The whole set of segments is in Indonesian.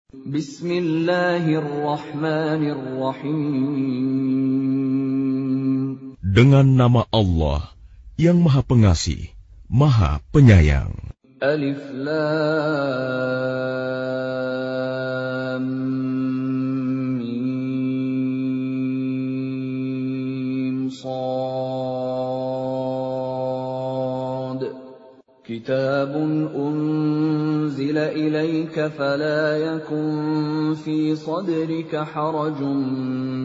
Bismillahirrahmanirrahim. Dengan nama Allah yang Maha Pengasih, Maha Penyayang. Alif Lam Mim Shad. Kitabun unzila ilayka fala yakun fi sadrika harajun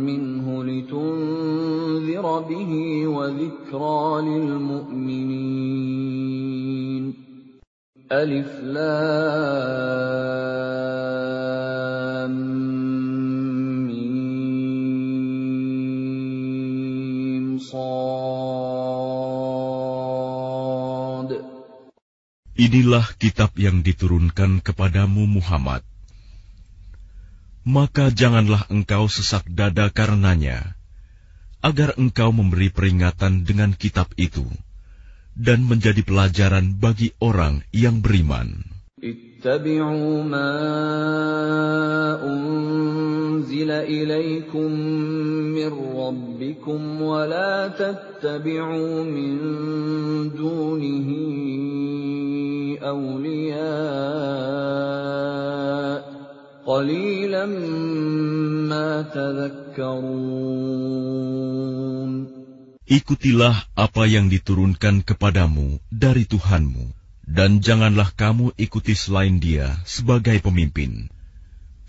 minhu litunzira bihi wa dhikra lil mu'minin. Alif Lam Mim Shad. Inilah kitab yang diturunkan kepadamu Muhammad. Maka janganlah engkau sesak dada karenanya, agar engkau memberi peringatan dengan kitab itu, dan menjadi pelajaran bagi orang yang beriman. Ittabi'u ma unzila ilaykum min rabbikum wa la tattabi'u min dunihi awliya qalilan ma tadhakkarun. Ikutilah apa yang diturunkan kepadamu dari Tuhanmu, dan janganlah kamu ikuti selain Dia sebagai pemimpin.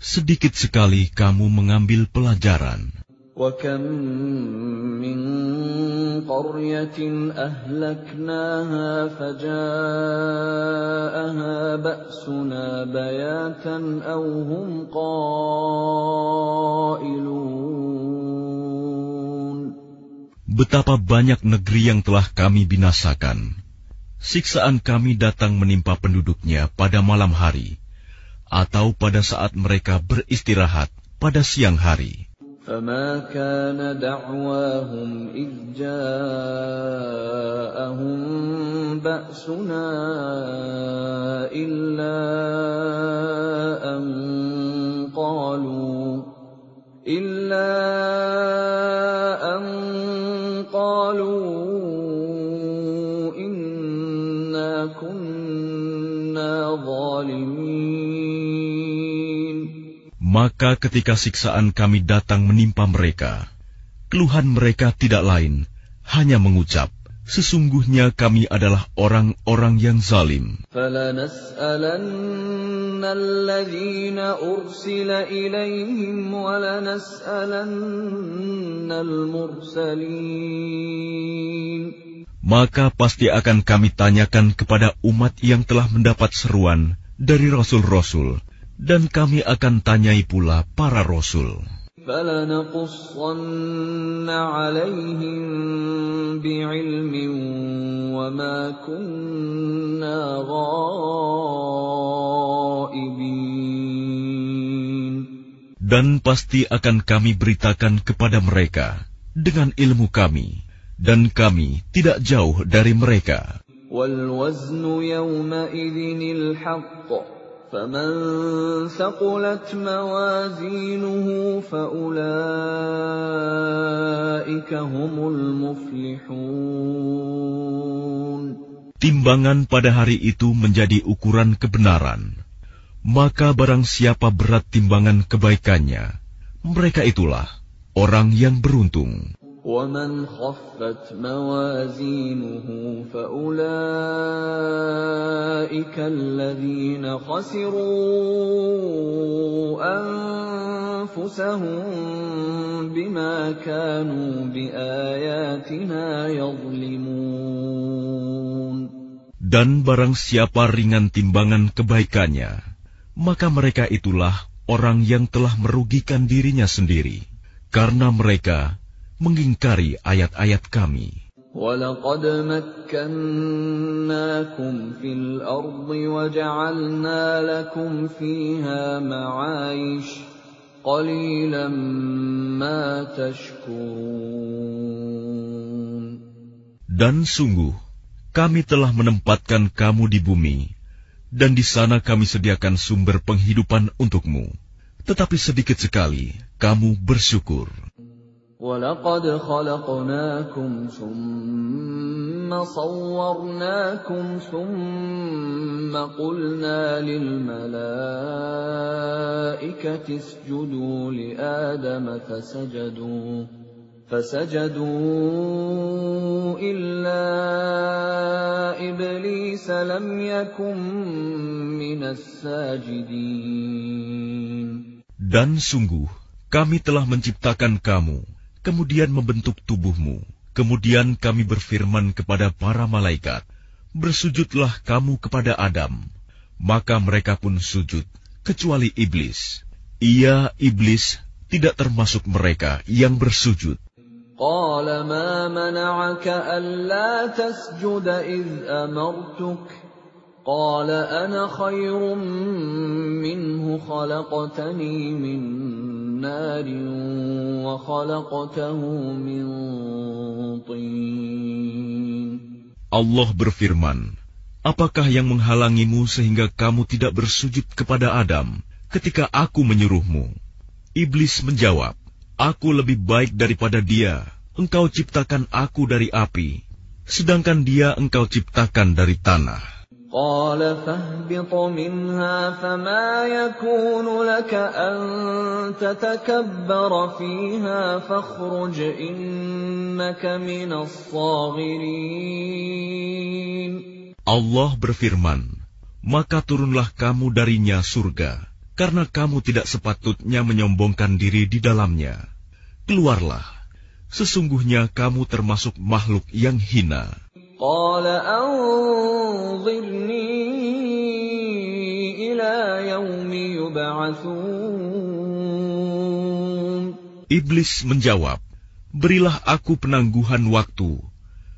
Sedikit sekali kamu mengambil pelajaran. وَكَمْ مِنْ قَرْيَةٍ أَهْلَكْنَاهَا فَجَاءَهَا بَأْسُنَا بَيَاتًا أَوْ هُمْ قَائِلُونَ. Betapa banyak negeri yang telah kami binasakan. Siksaan kami datang menimpa penduduknya pada malam hari, atau pada saat mereka beristirahat pada siang hari. فَمَا كَانَ دَعْوَاهُمْ إِذْ جَاءَهُم بَأْسُنَا إِلَّا أَن قَالُوا إِنَّا كُنَّا ظَالِمِينَ. Maka ketika siksaan kami datang menimpa mereka, keluhan mereka tidak lain, hanya mengucap, sesungguhnya kami adalah orang-orang yang zalim. فَلَنَسْأَلَنَّ الَّذِينَ أُرْسِلَ إِلَيْهِمْ وَلَنَسْأَلَنَّ الْمُرْسَلِينَ. Maka pasti akan kami tanyakan kepada umat yang telah mendapat seruan dari rasul-rasul, dan kami akan tanyai pula para rasul. فَلَنَقُصَّنَّ عَلَيْهِمْ بِعِلْمٍ وَمَا كُنَّا غَائِبِينَ. Dan pasti akan kami beritakan kepada mereka dengan ilmu kami, dan kami tidak jauh dari mereka. وَالْوَزْنُ يَوْمَئِذٍ الْحَقُّ فَمَنْ ثَقُلَتْ مَوَازِينُهُ فَأُولَئِكَ هُمُ الْمُفْلِحُونَ. Timbangan pada hari itu menjadi ukuran kebenaran. Maka barang siapa berat timbangan kebaikannya, mereka itulah orang yang beruntung. وَمَنْ خَفَّتْ مَوَازِينُهُ فَأُولَئِكَ الَّذِينَ خَسِرُوا أَنفُسَهُم بِمَا كَانُوا بِآيَاتِنَا يَظْلِمُونَ. Dan barang siapa ringan timbangan kebaikannya, maka mereka itulah orang yang telah merugikan dirinya sendiri, karena mereka mengingkari ayat-ayat kami. وَلَقَدْ مَكَّنَّاكُمْ فِي الْأَرْضِ وَجَعَلْنَا لَكُمْ فِيهَا مَعَايِشَ قَلِيلًا مَا تَشْكُرُونَ. Dan sungguh, kami telah menempatkan kamu di bumi, dan di sana kami sediakan sumber penghidupan untukmu. tetapi sedikit sekali kamu bersyukur. وَلَقَدْ خَلَقْنَاكُمْ ثُمَّ صَوَّرْنَاكُمْ ثُمَّ قُلْنَا لِلْمَلَائِكَةِ اسْجُدُوا لِآدَمَ فسجدوا إلا إبليس لم يكن من الساجدين. Dan sungguh, kami telah menciptakan kamu, kemudian membentuk tubuhmu. Kemudian kami berfirman kepada para malaikat, bersujudlah kamu kepada Adam. Maka mereka pun sujud, kecuali iblis. Ia, iblis, tidak termasuk mereka yang bersujud. قال ما منعك ألا تسجد إذ أمرتك قال أنا خير منه خلقتني من نار وخلقته من طين. Allah berfirman, apakah yang menghalangimu sehingga kamu tidak bersujud kepada Adam ketika aku menyuruhmu? Iblis menjawab, aku lebih baik daripada dia. Engkau ciptakan aku dari api, sedangkan dia engkau ciptakan dari tanah. قال فاهبط منها فما يكون لك أن تتكبر فيها فاخرج إنك من الصاغرين. Allah berfirman, maka turunlah kamu darinya surga, karena kamu tidak sepatutnya menyombongkan diri di dalamnya. Keluarlah, sesungguhnya kamu termasuk makhluk yang hina. قال أنظرني إلى يوم يبعثون. Iblis menjawab, berilah aku penangguhan waktu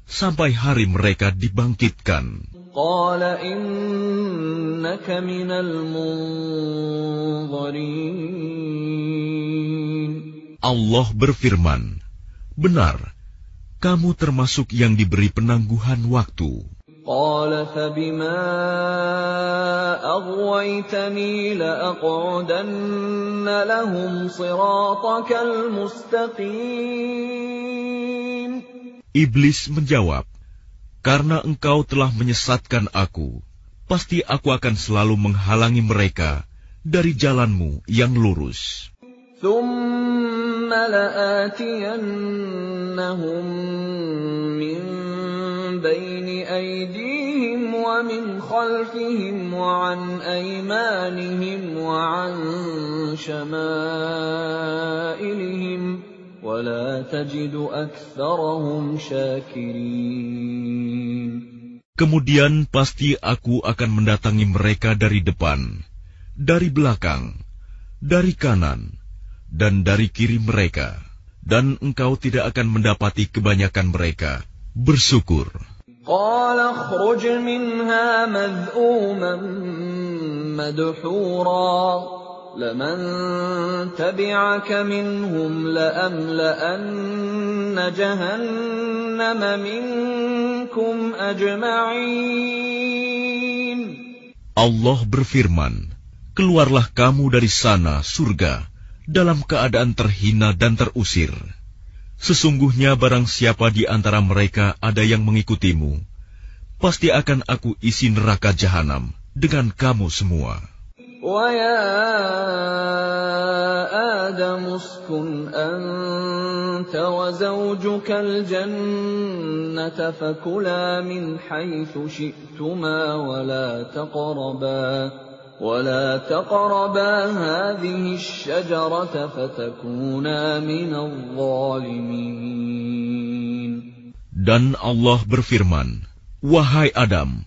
sampai hari mereka dibangkitkan. قال إنك من المنظرين. Allah berfirman, benar, kamu termasuk yang diberi penangguhan waktu. قال فبما أغويتني لأقعدن لهم صراطك المستقيم. Iblis menjawab, karena engkau telah menyesatkan aku, pasti aku akan selalu menghalangi mereka dari jalanmu yang lurus. ثم لآتينهم من بين أيديهم ومن خلفهم وعن أيمانهم وعن شمائلهم ولا تجد أكثرهم شاكرين. Kemudian pasti aku akan mendatangi mereka dari depan, dari belakang, dari kanan, dan dari kiri mereka, dan engkau tidak akan mendapati kebanyakan mereka bersyukur. قال اخرج منها مذءوما مدحورا لمن تبعك منهم لأملأن جهنم منكم أجمعين. Allah berfirman, keluarlah kamu dari sana, surga, dalam keadaan terhina dan terusir. Sesungguhnya barang siapa di antara mereka ada yang mengikutimu, pasti akan aku isi neraka jahanam dengan kamu semua. وَيَا آدَمُ اسْكُنْ أَنْتَ وَزَوْجُكَ الْجَنَّةَ فَكُلَا مِنْ حَيْثُ شِئْتُمَا ولا تقربا هذه الشجرة فتكونا من الظالمين. Dan Allah berfirman, wahai Adam,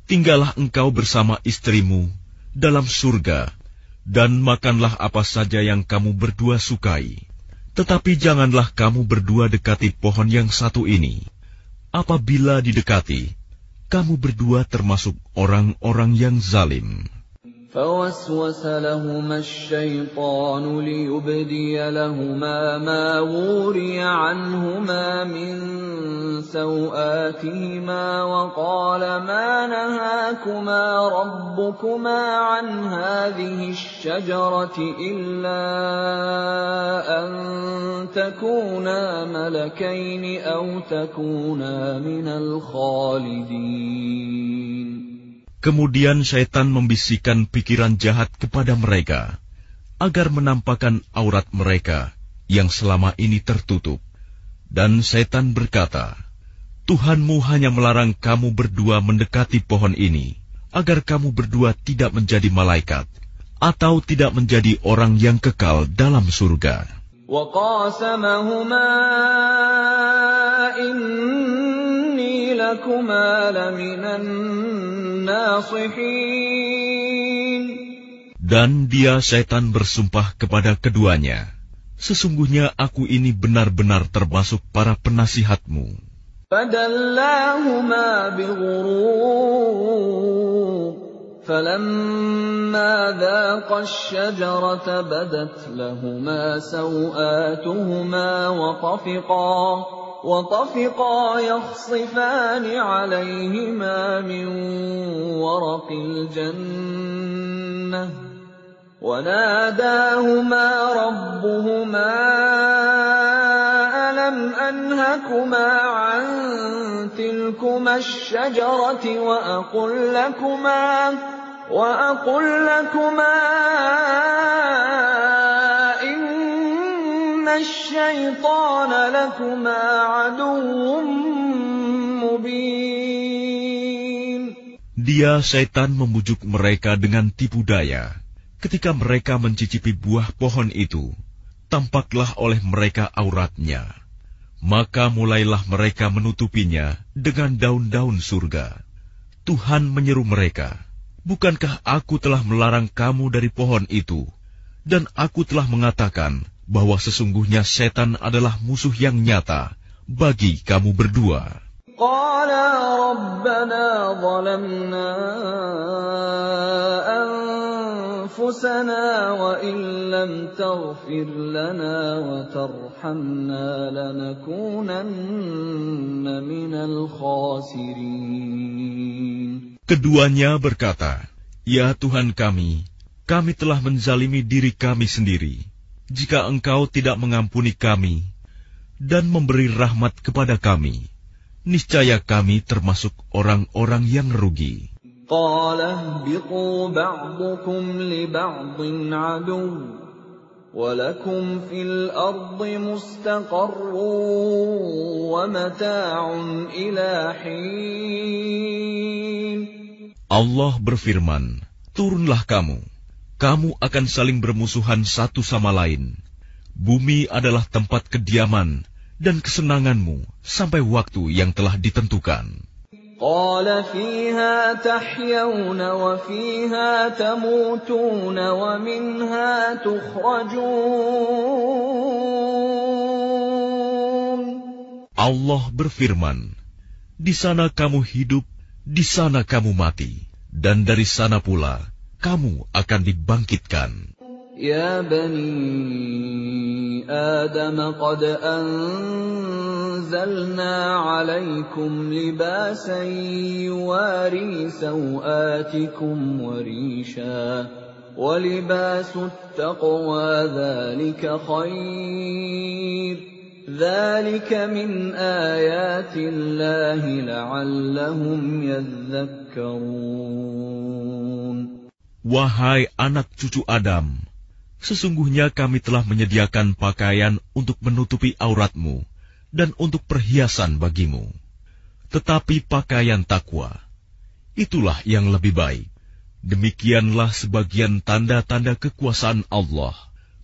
tinggallah engkau bersama istrimu dalam surga, dan makanlah apa saja yang kamu berdua sukai. Tetapi janganlah kamu berdua dekati pohon yang satu ini. Apabila didekati, kamu berdua termasuk orang-orang yang zalim. فوسوس لهما الشيطان ليبدي لهما ما وري عنهما من سوآتهما وقال ما نهاكما ربكما عن هذه الشجرة إلا أن تكونا ملكين أو تكونا من الخالدين. Kemudian syaitan membisikkan pikiran jahat kepada mereka, agar menampakkan aurat mereka yang selama ini tertutup. Dan syaitan berkata, Tuhanmu hanya melarang kamu berdua mendekati pohon ini, agar kamu berdua tidak menjadi malaikat, atau tidak menjadi orang yang kekal dalam surga. وَقَاسَمَهُمَا إِنِّي لَكُمَا لَمِنَ النَّاصِحِينَ. Dan dia syaitan bersumpah kepada keduanya, sesungguhnya aku ini benar-benar termasuk para penasihatmu. فَدَلَّاهُمَا بِغُرُورٍ فَلَمَّا ذَاقَا الشَّجَرَةَ بَدَتْ لَهُمَا سَوْآتُهُمَا وَطَفِقَا يَخْصِفَانِ عَلَيْهِمَا مِنْ وَرَقِ الْجَنَّةِ وَنَادَاهُمَا رَبُّهُمَا أَلَمْ أَنْهَكُمَا عَنْ تِلْكُمَا الشَّجَرَةِ وَأَقُلْ لَكُمَا إِنَّ الشَّيْطَانَ لَكُمَا عَدُوٌّ مُبِينٌ. Dia syaitan membujuk mereka dengan tipu daya. Ketika mereka mencicipi buah pohon itu, tampaklah oleh mereka auratnya. Maka mulailah mereka menutupinya dengan daun-daun surga. Tuhan menyeru mereka, bukankah aku telah melarang kamu dari pohon itu? Dan aku telah mengatakan bahwa sesungguhnya setan adalah musuh yang nyata bagi kamu berdua. Qala rabbana zalamna anfusana wa in lam taghfir lana wa tarhamna lanakunanna minal khasirin. Keduanya berkata, Ya Tuhan kami telah menzalimi diri kami sendiri. Jika Engkau tidak mengampuni kami dan memberi rahmat kepada kami, niscaya kami termasuk orang-orang yang rugi. Qala ihbitu ba'dukum li ba'din aduw wa lakum fil ardi mustaqarrun wa mata'un ila hin. Allah berfirman, turunlah kamu akan saling bermusuhan satu sama lain. Bumi adalah tempat kediaman dan kesenanganmu sampai waktu yang telah ditentukan. Qala fiha tahyawna wa fiha tamutuna wa minha tukhrajun. Allah berfirman, di sana kamu hidup, di sana kamu mati, dan dari sana pula kamu akan dibangkitkan. Ya bani Adam qad anzalna alaikum libasan yuwari sawatikum wa risha wa libasut taqwa dhalika khair dhalika min ayatillahi la'allahum yadhakkarun. Wahai anak cucu Adam, sesungguhnya kami telah menyediakan pakaian untuk menutupi auratmu dan untuk perhiasan bagimu. Tetapi pakaian takwa, itulah yang lebih baik. Demikianlah sebagian tanda-tanda kekuasaan Allah.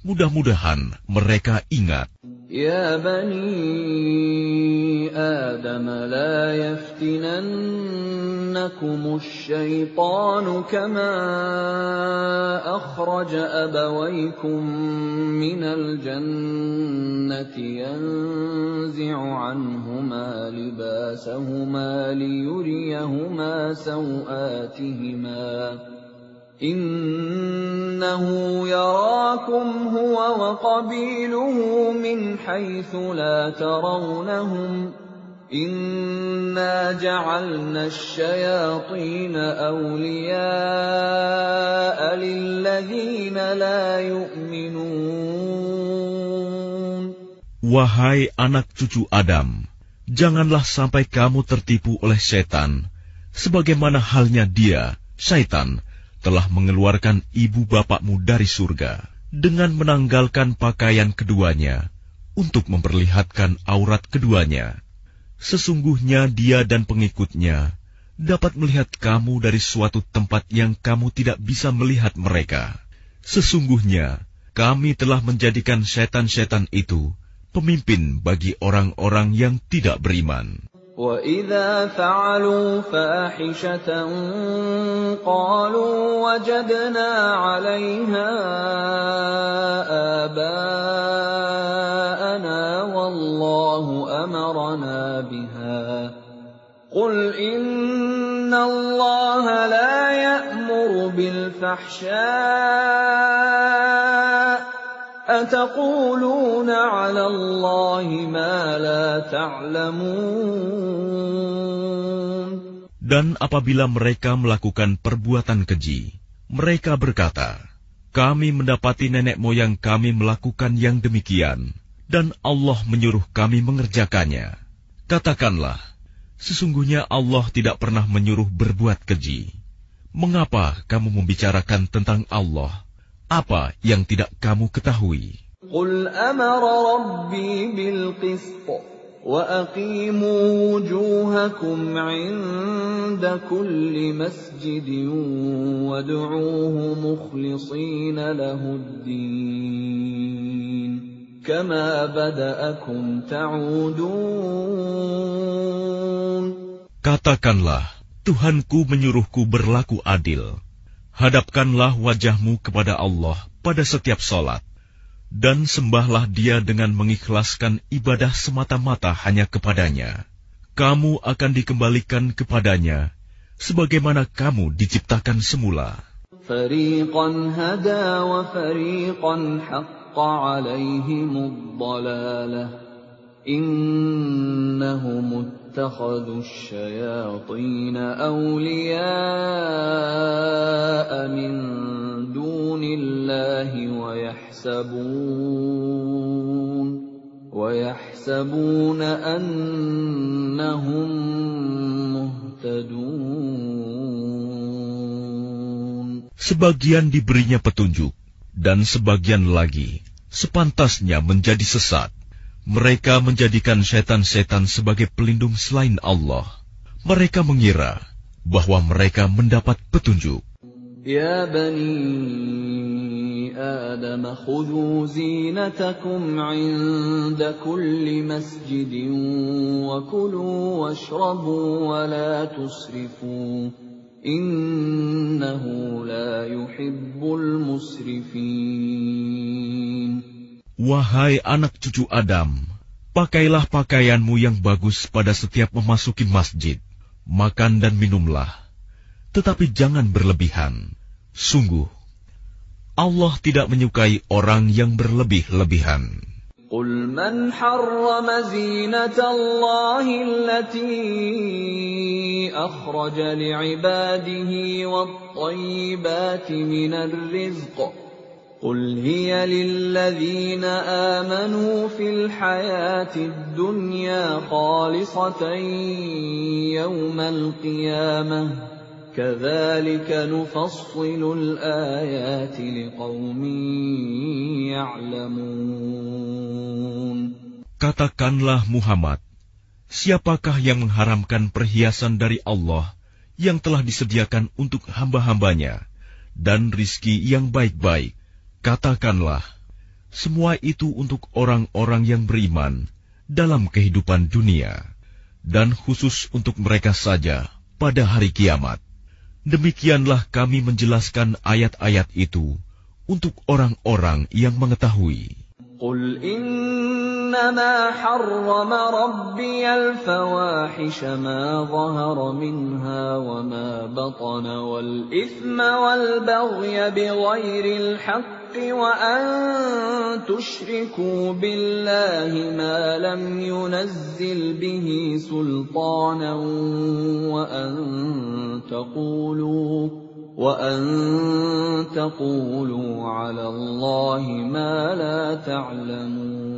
Mudah-mudahan mereka ingat. Ya bani Adam la yaftinannakumus syaitanu kama akhraja abawaykum minal jannati yanzi'u anhuma libasahuma liyuriyahuma sawatihima Innahu yarakum huwa wa qabiluhu min haitsu la tarawnahum. Inna ja'alna asy-syayatina awliya'a lilladzina la yu'minun. Wahai anak cucu Adam, janganlah sampai kamu tertipu oleh setan, sebagaimana halnya dia, syaitan, telah mengeluarkan ibu bapakmu dari surga dengan menanggalkan pakaian keduanya untuk memperlihatkan aurat keduanya. Sesungguhnya dia dan pengikutnya dapat melihat kamu dari suatu tempat yang kamu tidak bisa melihat mereka. Sesungguhnya kami telah menjadikan setan-setan itu pemimpin bagi orang-orang yang tidak beriman. وَإِذَا فَعَلُوا فَاحِشَةً قَالُوا وَجَدْنَا عَلَيْهَا آبَاءَنَا وَاللَّهُ أَمَرَنَا بِهَا قُلْ إِنَّ اللَّهَ لَا يَأْمُرُ بِالْفَحْشَاءِ أَتَقُولُونَ عَلَى اللَّهِ مَا لَا تَعْلَمُونَ. Dan apabila mereka melakukan perbuatan keji, mereka berkata, kami mendapati nenek moyang kami melakukan yang demikian, dan Allah menyuruh kami mengerjakannya. Katakanlah, sesungguhnya Allah tidak pernah menyuruh berbuat keji. Mengapa kamu membicarakan tentang Allah apa yang tidak kamu ketahui? Qul amara rabbi bil qist wa aqimu wujuhakum 'inda kulli masjidin wad'uuhu mukhlishina lahud-din kama bada'akum ta'udun. Katakanlah, Tuhanku menyuruhku berlaku adil. Hadapkanlah wajahmu kepada Allah pada setiap salat, dan sembahlah Dia dengan mengikhlaskan ibadah semata-mata hanya kepadanya. Kamu akan dikembalikan kepadanya, sebagaimana kamu diciptakan semula. Fariqan hada wa fariqan haqqa 'alaihimud dhalalah. Innahum ittakhadhu asy-syayatin awliya'a min dunillahi wa yahsabuna annahum muhtadun. Sebagian diberinya petunjuk dan sebagian lagi sepantasnya menjadi sesat. Mereka menjadikan setan-setan sebagai pelindung selain Allah. Mereka mengira bahwa mereka mendapat petunjuk. Ya bani Adam, khudhu zinatakum 'inda kulli masjidin wa kulu washrabu wa la tusrifu. Innahu la yuhibbul musrifin. Wahai anak cucu Adam, pakailah pakaianmu yang bagus pada setiap memasuki masjid. Makan dan minumlah, tetapi jangan berlebihan. Sungguh, Allah tidak menyukai orang yang berlebih-lebihan. Qul man harrama zinatallahi allati akhraja li'ibadihi wat-tayyibati minar rizq. قل هي للذين آمنوا في الحياة الدنيا خالصة يوم القيامة كذلك نفصل الآيات لقوم يعلمون. Katakanlah Muhammad, siapakah yang mengharamkan perhiasan dari Allah yang telah disediakan untuk hamba-hambanya dan rizki yang baik-baik? Katakanlah, semua itu untuk orang-orang yang beriman dalam kehidupan dunia, dan khusus untuk mereka saja pada hari kiamat. Demikianlah kami menjelaskan ayat-ayat itu untuk orang-orang yang mengetahui. Qul inna إنما حرم ربي الفواحش ما ظهر منها وما بطن والإثم والبغي بغير الحق وأن تشركوا بالله ما لم ينزل به سلطانا وأن تقولوا على الله ما لا تعلمون.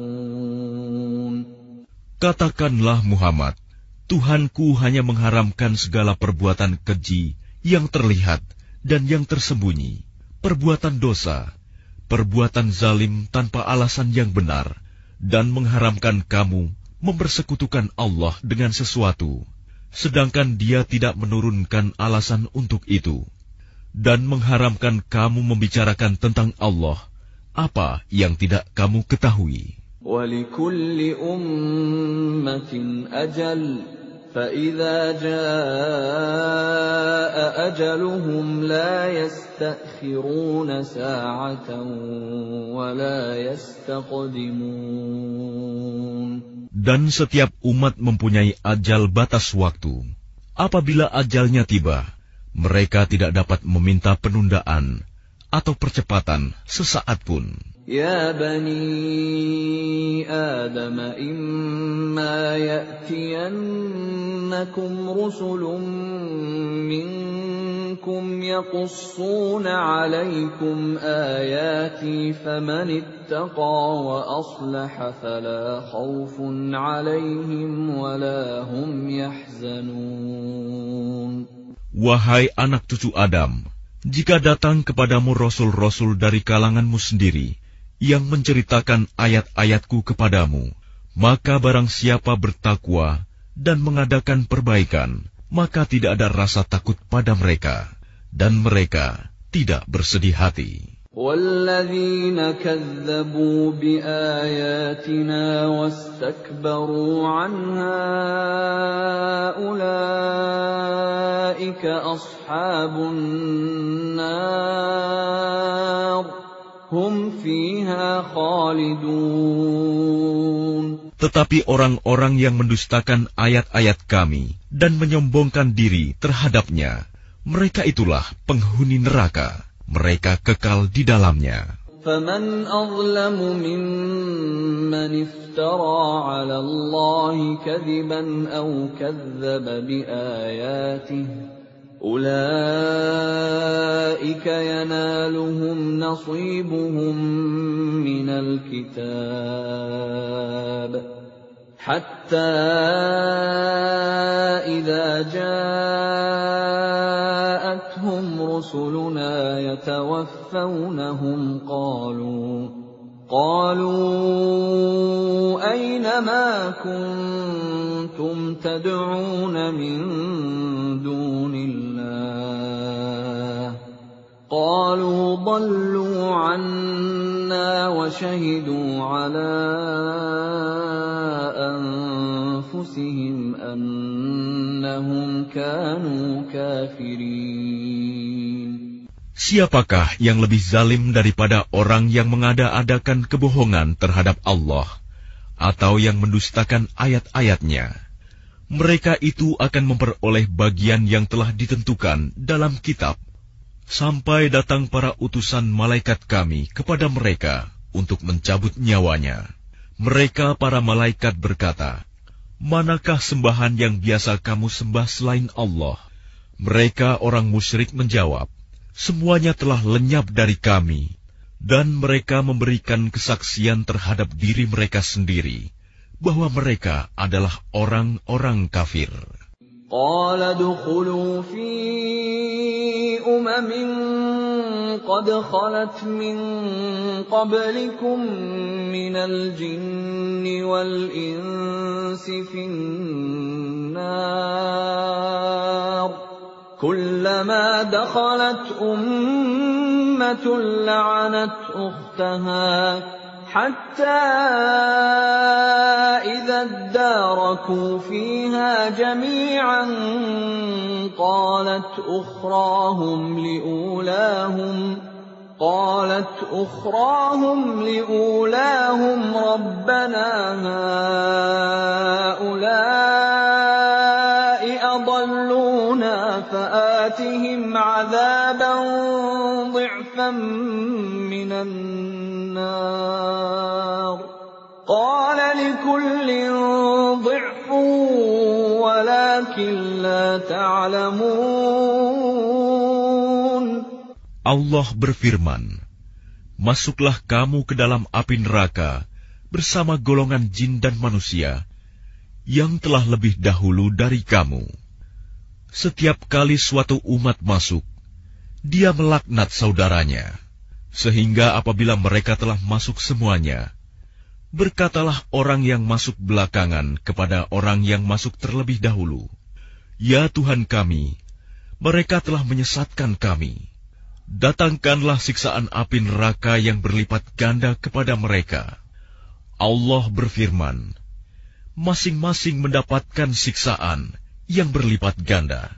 Katakanlah Muhammad, Tuhanku hanya mengharamkan segala perbuatan keji yang terlihat dan yang tersembunyi, perbuatan dosa, perbuatan zalim tanpa alasan yang benar, dan mengharamkan kamu mempersekutukan Allah dengan sesuatu, sedangkan Dia tidak menurunkan alasan untuk itu, dan mengharamkan kamu membicarakan tentang Allah apa yang tidak kamu ketahui. وَلِكُلِّ أُمَّةٍ أَجَلٌ فَإِذَا جَاءَ أَجَلُهُمْ لَا يَسْتَأْخِرُونَ سَاعَةً وَلَا يَسْتَقْدِمُونَ. Dan setiap umat mempunyai ajal batas waktu. Apabila ajalnya tiba, mereka tidak dapat meminta penundaan atau percepatan sesaat pun. يا بني آدم إما يأتينكم رسل منكم يقصون عليكم آياتي فمن اتقى وأصلح فلا خوف عليهم ولا هم يحزنون. Wahai anak cucu Adam, jika datang kepadamu rasul-rasul dari kalanganmu sendiri, yang menceritakan ayat-ayatku kepadamu, maka barang siapa bertakwa dan mengadakan perbaikan, maka tidak ada rasa takut pada mereka, dan mereka tidak bersedih hati. وَالَّذِينَ كَذَّبُوا بِآيَاتِنَا وَاسْتَكْبَرُوا عَنْهَا أُولَئِكَ أَصْحَابُ النَّارِ hum fiha khalidun. Tetapi orang-orang yang mendustakan ayat-ayat kami dan menyombongkan diri terhadapnya, mereka itulah penghuni neraka. Mereka kekal di dalamnya. فَمَنْ أَظْلَمُ مِمَّنِ افْتَرَى عَلَى اللَّهِ كَذِبًا أَوْ كَذَّبَ بِآيَاتِهِ أُولَئِكَ يَنَالُهُمْ نَصِيبُهُمْ مِنَ الْكِتَابِ حَتَّى إِذَا جَاءَتْهُمْ رُسُلُنَا يَتَوَفَّوْنَهُمْ قالوا أين ما كنتم تدعون من دون الله قالوا ضلوا عنا وشهدوا على أنفسهم أنهم كانوا كافرين. Siapakah yang lebih zalim daripada orang yang mengada-adakan kebohongan terhadap Allah atau yang mendustakan ayat-ayatnya? Mereka itu akan memperoleh bagian yang telah ditentukan dalam kitab, sampai datang para utusan malaikat kami kepada mereka untuk mencabut nyawanya. Mereka para malaikat berkata, "Manakah sembahan yang biasa kamu sembah selain Allah?" Mereka orang musyrik menjawab, "Semuanya telah lenyap dari kami," dan mereka memberikan kesaksian terhadap diri mereka sendiri bahwa mereka adalah orang-orang kafir. Qala dukhulu fi umamin qad khalat min qablikum minal jinni wal insi fin nar كلما دخلت أمة لعنت أختها حتى إذا اداركوا فيها جميعا قالت أخراهم قالت أخراهم لأولاهم ربنا هؤلاء أضلونا فآتهم عذابا ضعفا من النار قال لكل ضعف ولكن لا تعلمون. Allah berfirman, masuklah kamu ke dalam api neraka bersama golongan jin dan manusia yang telah lebih dahulu dari kamu. Setiap kali suatu umat masuk, dia melaknat saudaranya, sehingga apabila mereka telah masuk semuanya, berkatalah orang yang masuk belakangan kepada orang yang masuk terlebih dahulu, "Ya Tuhan kami, mereka telah menyesatkan kami. Datangkanlah siksaan api neraka yang berlipat ganda kepada mereka." Allah berfirman, masing-masing mendapatkan siksaan yang berlipat ganda,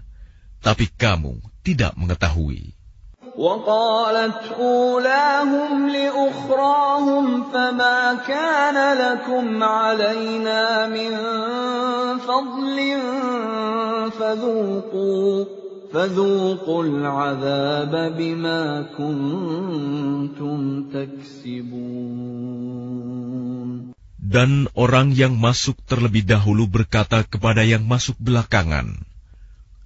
tapi kamu tidak mengetahui. وقالت أولاهم لأخراهم فما كان لكم علينا من فضل فذوقوا العذاب بما كنتم تكسبون. Dan orang yang masuk terlebih dahulu berkata kepada yang masuk belakangan,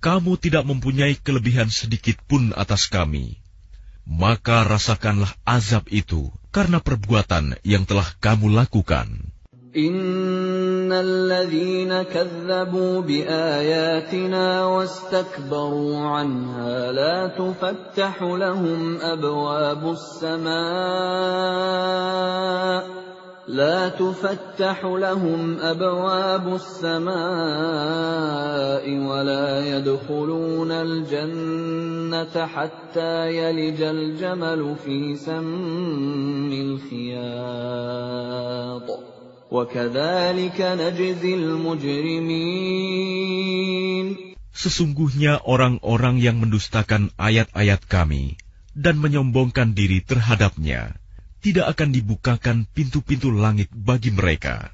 "Kamu tidak mempunyai kelebihan sedikit pun atas kami, maka rasakanlah azab itu karena perbuatan yang telah kamu lakukan." Innal ladzina kazzabu biayatina wastakbaru anha la tufattahu lahum abwabus samaa لا تفتح لهم أبواب السماء ولا يدخلون الجنة حتى يلج الجمل في سم الخياط وكذلك نجزي المجرمين. Sesungguhnya orang-orang yang mendustakan ayat-ayat kami dan menyombongkan diri terhadapnya, tidak akan dibukakan pintu-pintu langit bagi mereka,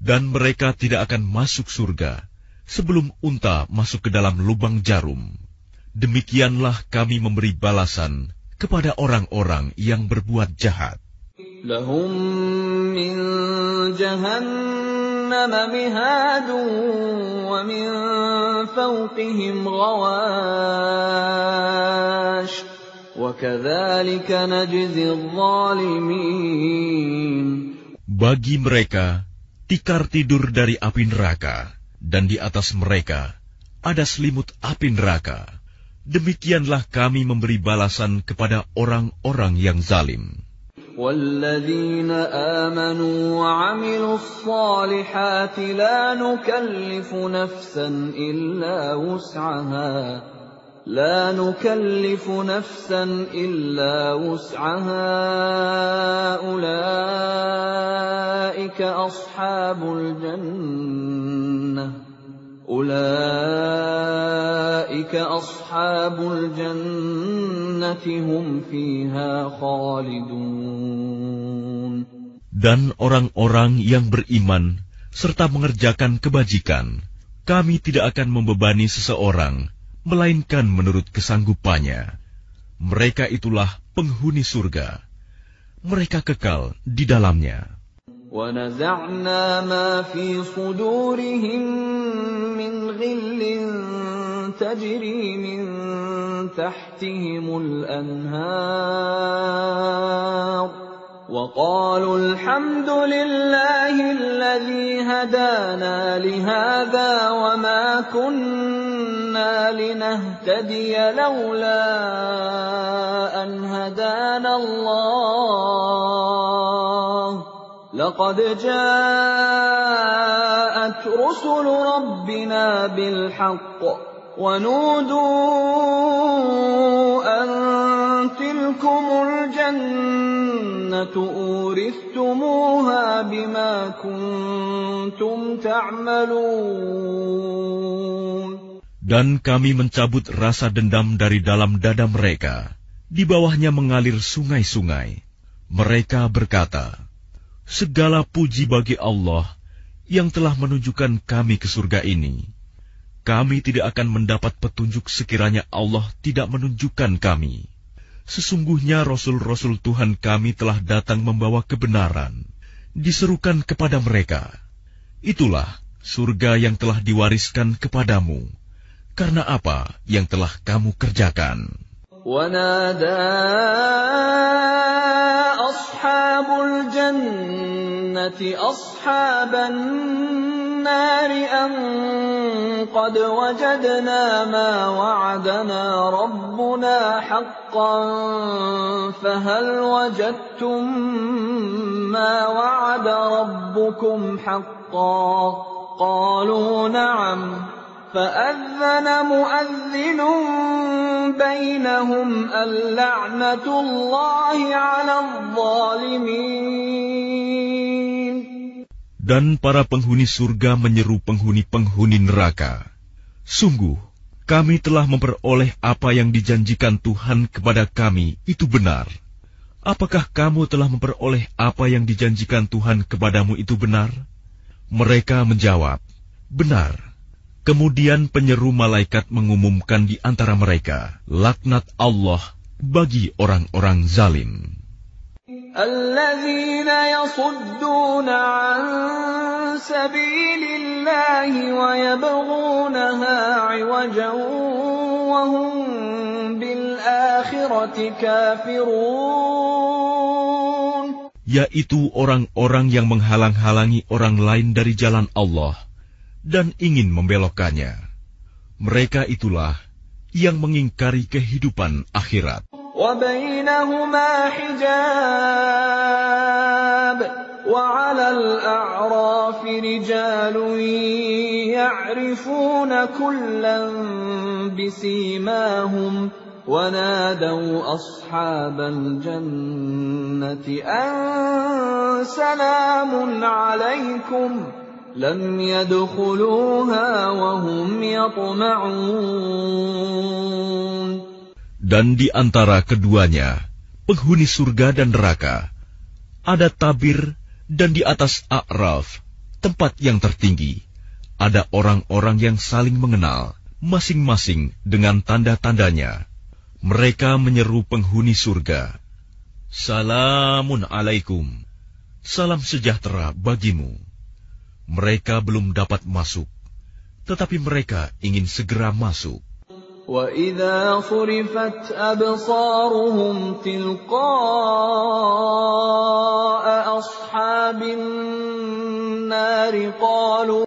dan mereka tidak akan masuk surga sebelum unta masuk ke dalam lubang jarum. Demikianlah kami memberi balasan kepada orang-orang yang berbuat jahat. Lahum min jahannam mihadun wa min fawqihim ghawash. Bagi mereka tikar tidur dari api neraka, dan di atas mereka ada selimut api neraka. Demikianlah kami memberi balasan kepada orang-orang yang zalim. وَالَّذِينَ آمَنُوا وَعَمِلُوا الصَّالِحَاتِ لَا نُكَلِّفُ نَفْسًا إِلَّا وُسْعَهَا أُولَئِكَ أَصْحَابُ الْجَنَّةِ هُمْ فِيهَا خَالِدُونَ. Dan orang-orang yang beriman serta mengerjakan kebajikan, kami tidak akan membebani seseorang melainkan menurut kesanggupannya. Mereka itulah penghuni surga. Mereka kekal di dalamnya. وَنَزَعْنَا مَا فِي صُدُورِهِم مِّنْ غِلٍّ تَجْرِي مِن تَحْتِهِمُ الْأَنْهَارُ وَقَالُوا الْحَمْدُ لِلَّهِ الَّذِي هَدَانَا لِهَذَا وَمَا كُنَّا لِنَهْتَدِيَ لَوْلَا أَنْ هَدَانَا اللَّهُ لَقَدْ جَاءَتْ رُسُلُ رَبِّنَا بِالْحَقِّ وَنُودُوا أَن تِلْكُمُ الْجَنَّةُ أُورِثْتُمُوهَا بِمَا كُنتُمْ تَعْمَلُونَ. Dan kami mencabut rasa dendam dari dalam dada mereka, Di bawahnya mengalir sungai-sungai. Mereka berkata, "Segala puji bagi Allah yang telah menunjukkan kami ke surga ini. Kami tidak akan mendapat petunjuk sekiranya Allah tidak menunjukkan kami. Sesungguhnya Rasul-Rasul Tuhan kami telah datang membawa kebenaran." Diserukan kepada mereka, "Itulah surga yang telah diwariskan kepadamu, karena apa yang telah kamu kerjakan." وَنَادَى أَصْحَابُ الْجَنَّةِ أَصْحَابَ النَّارِ أَن قَدْ وَجَدْنَا مَا وَعَدَنَا رَبُّنَا حَقًّا فَهَلْ وَجَدتُّم مَّا وَعَدَ رَبُّكُمْ حَقًّا قَالُوا نَعَمْ فَأَذَّنَ مُؤَذِّنٌ بَيْنَهُمْ اللَّعْنَةُ اللَّهِ عَلَى الظَّالِمِينَ. Dan para penghuni surga menyeru penghuni-penghuni neraka, "Sungguh, kami telah memperoleh apa yang dijanjikan Tuhan kepada kami itu benar. Apakah kamu telah memperoleh apa yang dijanjikan Tuhan kepadamu itu benar?" Mereka menjawab, "Benar." Kemudian penyeru malaikat mengumumkan di antara mereka, laknat Allah bagi orang-orang zalim. الذين يصدون عن سبيل الله ويبغونها عوجا وهم بالآخرة كافرون. Yaitu orang-orang yang menghalang-halangi orang lain dari jalan Allah dan ingin membelokkannya. Mereka itulah yang mengingkari kehidupan akhirat. وَبَيْنَهُمَا حِجَابٌ وَعَلَى الْأَعْرَافِ رِجَالٌ يَعْرِفُونَ كُلًّا بِسِيمَاهُمْ وَنَادَوْا أَصْحَابَ الْجَنَّةِ أَن سَلَامٌ عَلَيْكُمْ لَمْ يَدْخُلُوهَا وَهُمْ يَطْمَعُونَ. Dan di antara keduanya, penghuni surga dan neraka, ada tabir, dan di atas A'raf, tempat yang tertinggi, ada orang-orang yang saling mengenal, masing-masing dengan tanda-tandanya. Mereka menyeru penghuni surga, "Salamun alaikum, salam sejahtera bagimu." Mereka belum dapat masuk, tetapi mereka ingin segera masuk. وَإِذَا صُرِفَتْ أَبْصَارُهُمْ تِلْقَاءَ أَصْحَابِ النَّارِ قَالُوا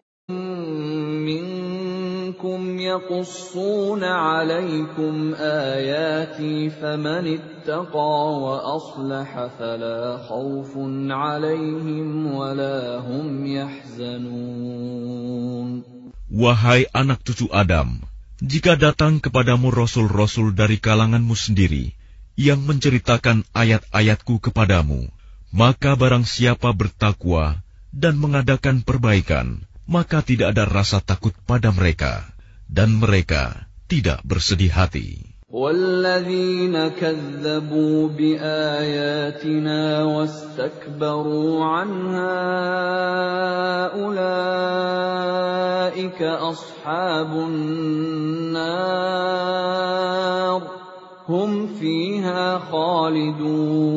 مِنكُمْ يَقُصُّونَ عَلَيْكُمْ آيَاتِي فَمَنِ اتَّقَى وَأَصْلَحَ فَلَا خَوْفٌ عَلَيْهِمْ وَلَا هُمْ يَحْزَنُونَ. Wahai anak cucu Adam, jika datang kepadamu rasul-rasul dari kalanganmu sendiri yang menceritakan ayat-ayatku kepadamu, maka barang siapa bertakwa dan mengadakan perbaikan, maka tidak ada rasa takut pada mereka, dan mereka tidak bersedih hati. وَالَّذِينَ كَذَّبُوا بِآيَاتِنَا وَاسْتَكْبَرُوا عَنْهَا أُولَئِكَ أَصْحَابُ النَّارِ هُمْ فِيهَا خَالِدُونَ.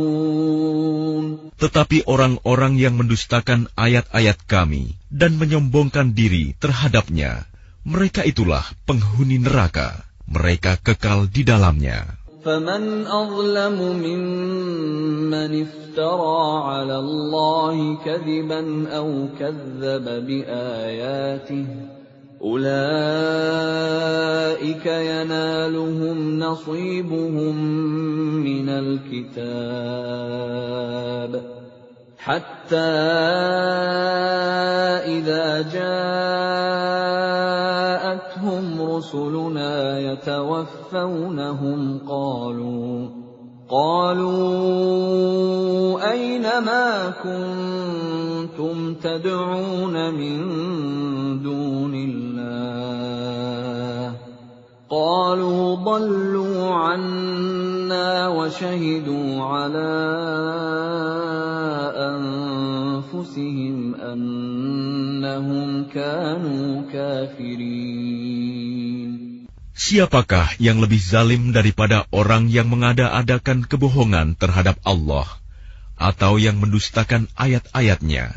Tetapi orang-orang yang mendustakan ayat-ayat kami dan menyombongkan diri terhadapnya, mereka itulah penghuni neraka. Mereka kekal di dalamnya. فَمَنْ أَظْلَمُ مِمَّنِ افْتَرَى عَلَى اللَّهِ كَذِبًا أَوْ كَذَّبَ بِآيَاتِهِ أُولَئِكَ يَنَالُهُمْ نَصِيبُهُمْ مِنَ الْكِتَابِ حَتَّى إِذَا جَاءَتْهُمْ رُسُلُنَا يَتَوَفَّوْنَهُمْ قَالُوا أَيْنَ مَا كُنتُمْ تَدْعُونَ مِن دُونِ اللَّهِ قالوا ضلوا عنا وشهدوا على أنفسهم أنهم كانوا كافرين. Siapakah yang lebih zalim daripada orang yang mengada-adakan kebohongan terhadap Allah atau yang mendustakan ayat-ayat-Nya?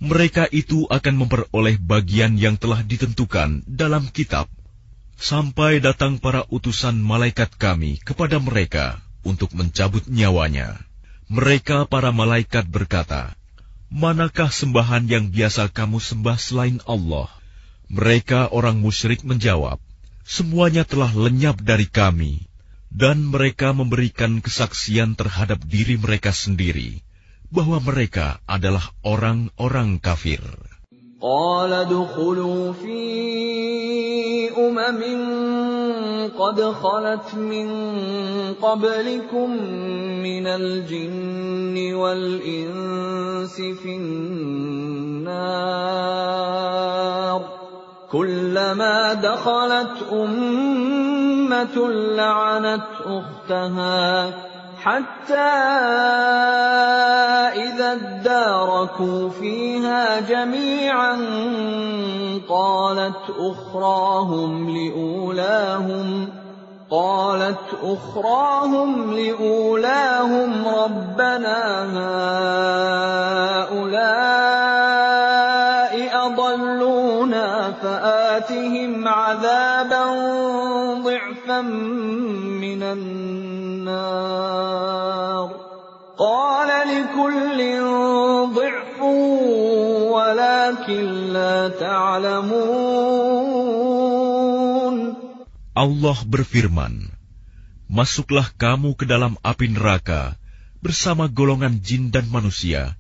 Mereka itu akan memperoleh bagian yang telah ditentukan dalam kitab, sampai datang para utusan malaikat kami kepada mereka untuk mencabut nyawanya. Mereka para malaikat berkata, "Manakah sembahan yang biasa kamu sembah selain Allah?" Mereka orang musyrik menjawab, "Semuanya telah lenyap dari kami." Dan mereka memberikan kesaksian terhadap diri mereka sendiri bahwa mereka adalah orang-orang kafir. قال ادخلوا في قد خلت من قبلكم من الجن والإنس في النار كلما دخلت أمة لعنت أختها حتى إذا اداركوا فيها جميعا قالت أخراهم لأولاهم ربنا هؤلاء أضلونا فآتهم عذابا ضعفا من النار قال لكل ضعف ولكن لا تعلمون. Allah berfirman, "Masuklah kamu ke dalam api neraka bersama golongan jin dan manusia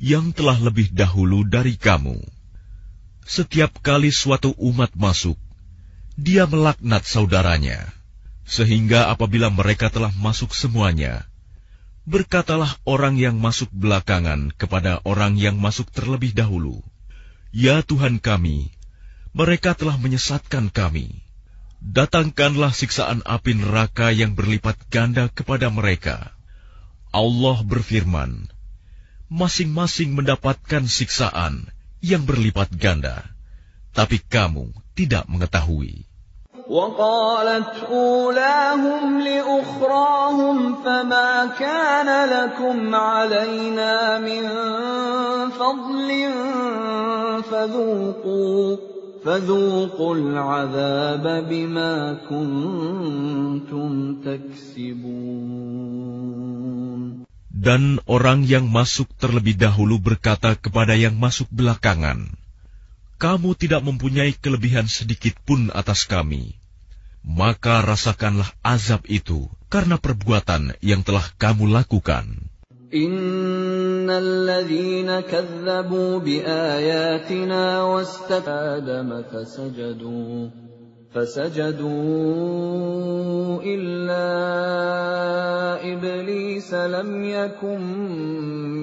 yang telah lebih dahulu dari kamu. Setiap kali suatu umat masuk, dia melaknat saudaranya, sehingga apabila mereka telah masuk semuanya, berkatalah orang yang masuk belakangan kepada orang yang masuk terlebih dahulu, 'Ya Tuhan kami, mereka telah menyesatkan kami. Datangkanlah siksaan api neraka yang berlipat ganda kepada mereka.' Allah berfirman, masing-masing mendapatkan siksaan yang berlipat ganda, tapi kamu tidak mengetahui. وقالت أولاهم لأخراهم فما كان لكم علينا من فضل فذوقوا العذاب بما كنتم تكسبون. Dan orang yang masuk terlebih dahulu berkata kepada yang masuk belakangan, "Kamu tidak mempunyai kelebihan sedikit pun atas kami. Maka rasakanlah azab itu karena perbuatan yang telah kamu lakukan." Innal ladzina kazzabu biayatina wastakbaru fasajadu illa iblis lam yakun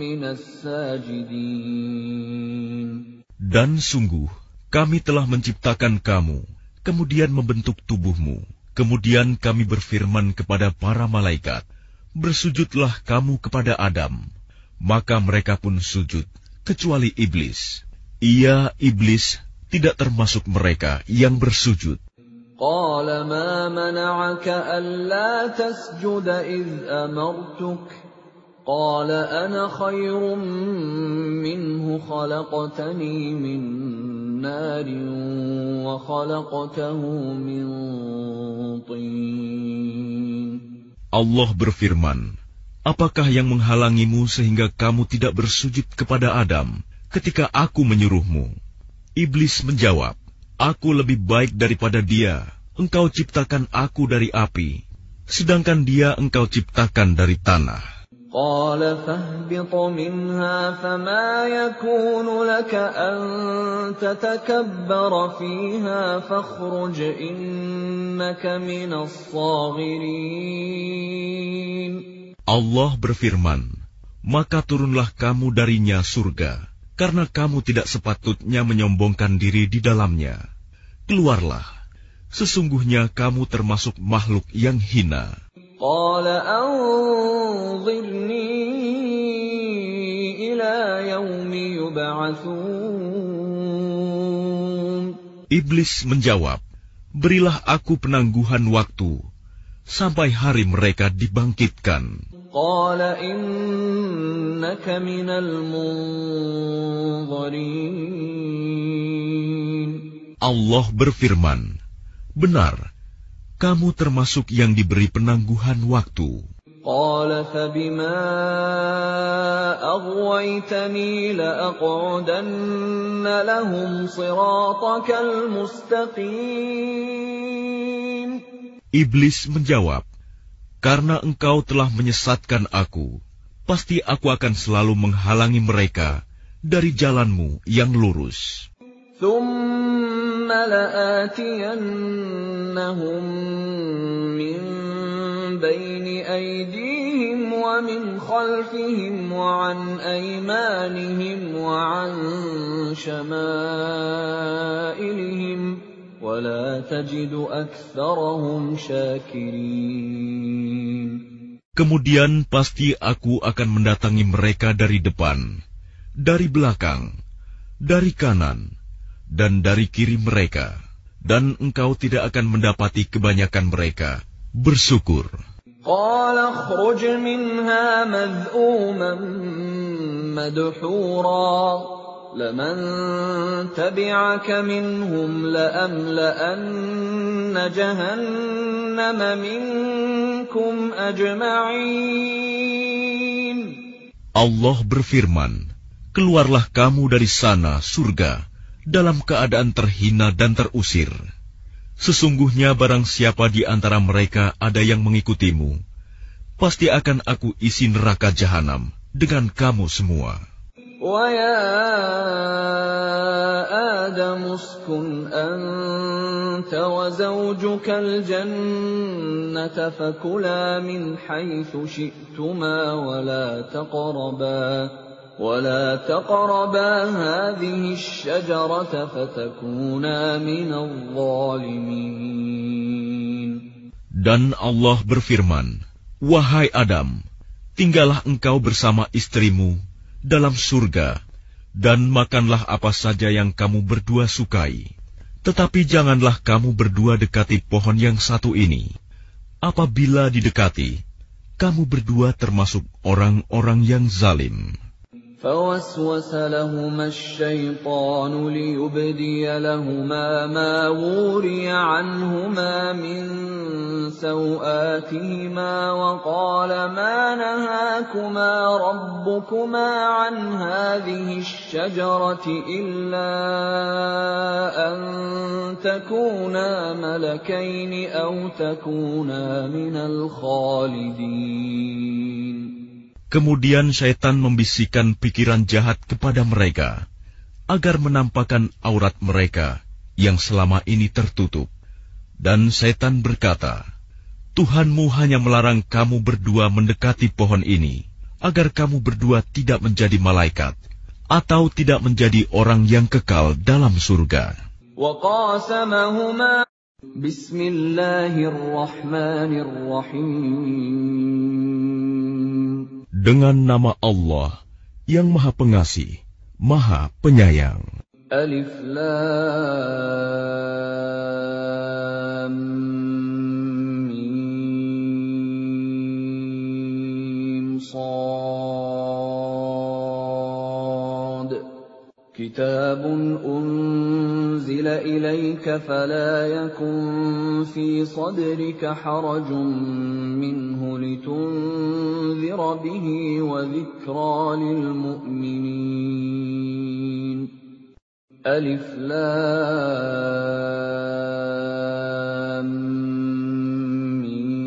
minas sajidin. Dan sungguh, kami telah menciptakan kamu, kemudian membentuk tubuhmu. Kemudian kami berfirman kepada para malaikat, "Bersujudlah kamu kepada Adam." Maka mereka pun sujud, kecuali iblis. Ia, iblis, tidak termasuk mereka yang bersujud. Qala ma mana'aka alla tasjuda idh amartuk? Qala ana khairum minhu khalaqtani min narin wa khalaqtahu min tin. Allah berfirman, "Apakah yang menghalangimu sehingga kamu tidak bersujud kepada Adam ketika aku menyuruhmu?" Iblis menjawab, "Aku lebih baik daripada dia. Engkau ciptakan aku dari api, sedangkan dia engkau ciptakan dari tanah." Qala fahbit minha fama yakunu laka an tatakabbara fiha fakhruj innaka minas saghirin. Allah berfirman, "Maka turunlah kamu darinya surga, karena kamu tidak sepatutnya menyombongkan diri di dalamnya. Keluarlah, Sesungguhnya kamu termasuk makhluk yang hina. قال أنظرني إلى يوم يبعثون. Iblis menjawab, berilah aku penangguhan waktu sampai hari mereka dibangkitkan. قال إنك من المنظرين. Allah berfirman, benar, kamu termasuk yang diberi penangguhan waktu. قال فبما أغويتني لأقعدن لهم صراطك المستقيم. Iblis menjawab, karena engkau telah menyesatkan aku, pasti aku akan selalu menghalangi mereka dari jalanmu yang lurus. ثم لآتينهم من بين أيديهم ومن خلفهم وعن أيمانهم وعن شمائلهم ولا تجد أكثرهم شاكرين. Kemudian pasti aku akan mendatangi mereka dari depan, dari belakang, dari kanan, dan dari kiri mereka, dan engkau tidak akan mendapati kebanyakan mereka bersyukur. قال اخرج منها مذءوما مدحورا لمن تبعك منهم لأملأن جهنم منكم أجمعين. Allah berfirman, keluarlah kamu dari sana, surga, dalam keadaan terhina dan terusir. Sesungguhnya barang siapa di antara mereka ada yang mengikutimu, pasti akan aku isi neraka jahanam dengan kamu semua. وَيَا آدَمُ اسْكُنْ أَنْتَ وَزَوْجُكَ الْجَنَّةَ فَكُلَا مِنْ حَيْثُ شِئْتُمَا ولا تقربا هذه الشجرة فتكونا من الظالمين. Dan Allah berfirman, wahai Adam, tinggallah engkau bersama istrimu dalam surga, dan makanlah apa saja yang kamu berdua sukai. Tetapi janganlah kamu berdua dekati pohon yang satu ini. Apabila didekati, kamu berdua termasuk orang-orang yang zalim. فوسوس لهما الشيطان ليبدي لهما ما وري عنهما من سوآتهما وقال ما نهاكما ربكما عن هذه الشجرة إلا أن تكونا ملكين أو تكونا من الخالدين. Kemudian syaitan membisikkan pikiran jahat kepada mereka, agar menampakkan aurat mereka yang selama ini tertutup. Dan syaitan berkata, Tuhanmu hanya melarang kamu berdua mendekati pohon ini, agar kamu berdua tidak menjadi malaikat, atau tidak menjadi orang yang kekal dalam surga. وَقَاسَمَهُمَا بِسْمِ اللَّهِ الرَّحْمَنِ الرَّحِيمِ. Dengan nama Allah yang Maha Pengasih, Maha Penyayang. Alif Lam Mim Shad. Kitabun unzila ilayka fala yakun fi sadrika harajun minhu litunzira bihi wa dhikra lil mu'minin. Alif Lam Mim